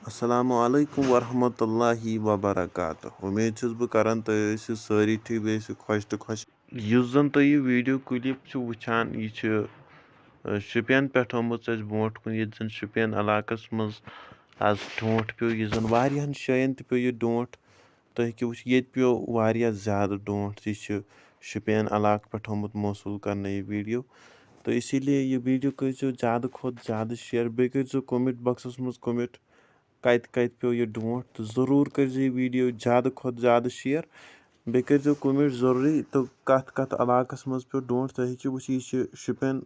अस्सलामु अलैकुम वरहमतुल्लाहि वबरकातुह। उम्मीद छुस बह करन तुम ٲسِو سٲری ٹھیٖک بیٚیہِ ٲسِو خۄش تہٕ خۄش یُس زن تُہۍ یہِ ویٖڈیو کلِپ چھِو وٕچھان یہِ چھِ شُپین پٮ۪ٹھ آمٕژ اَسہِ برونٛٹھ کُن ییٚتہِ زن شُپین علاقس منٛز آز ڈونٛٹھ پیٚو یُس زن واریاہن جایَن تہِ پیٚو یہِ ڈونٛٹھ تُہۍ ہیٚکِو وٕچھِتھ ییٚتہِ پیٚو واریاہ زیادٕ ڈونٛٹھ یہِ چھِ شُپین علاقہٕ پٮ۪ٹھ آمُت موصوٗل کرنہٕ یہِ ویٖڈیو تہٕ اسی لیے یہِ ویٖڈیو کٔرۍزیو زیادٕ کھۄتہٕ زیادٕ شِیر بیٚیہِ کٔرۍزیو کومنٹ باکسس منٛز کومنٹ کتہِ کتہِ پیٚو یہِ ڈونٛٹھ تہٕ ضروٗر کٔرۍزیو یہِ ویٖڈیو زیادٕ کھۄتہٕ زیادٕ شِیر بیٚیہِ کٔرۍزیو کومنٹ ضروٗری تہٕ کتھ علاقس منٛز پیٚو ڈونٛٹھ تُہۍ ہیٚکِو وٕچھِتھ یہِ چھِ شُپین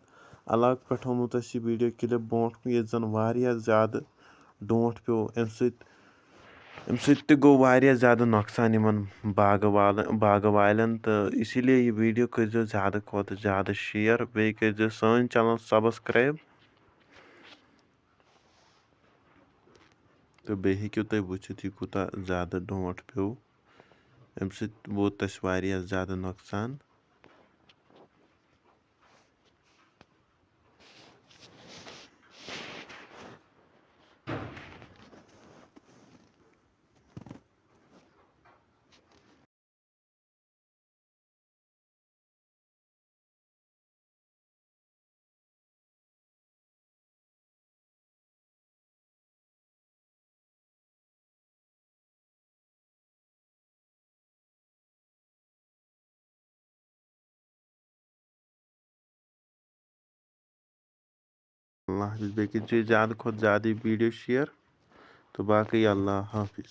علاقہٕ پٮ۪ٹھ آمُت اَسہِ یہِ ویٖڈیو کلِپ برونٛٹھ کُن ییٚتہِ زن واریاہ زیادٕ ڈونٛٹھ پیٚو امہِ سۭتۍ تہِ گوٚو واریاہ زیادٕ نۄقصان یِمن باغہٕ والٮ۪ن تہٕ اسی لیے یہِ ویٖڈیو کٔرۍزیو زیادٕ کھۄتہٕ زیادٕ شِیر بیٚیہِ کٔرۍزیو سٲنۍ چنل سبسکرایب تہٕ بیٚیہِ ہیٚکِو تُہۍ وٕچھِتھ یہِ کوٗتاہ زیادٕ ڈونٛٹھ پیٚو امہِ سۭتۍ ووت اَسہِ واریاہ زیادٕ نۄقصان اللہ حافظ بیٚیہِ کٔرۍزیو زیادٕ کھۄتہٕ زیادٕ یہِ ویٖڈیو شِیر تہٕ باقٕے اللہ حافظ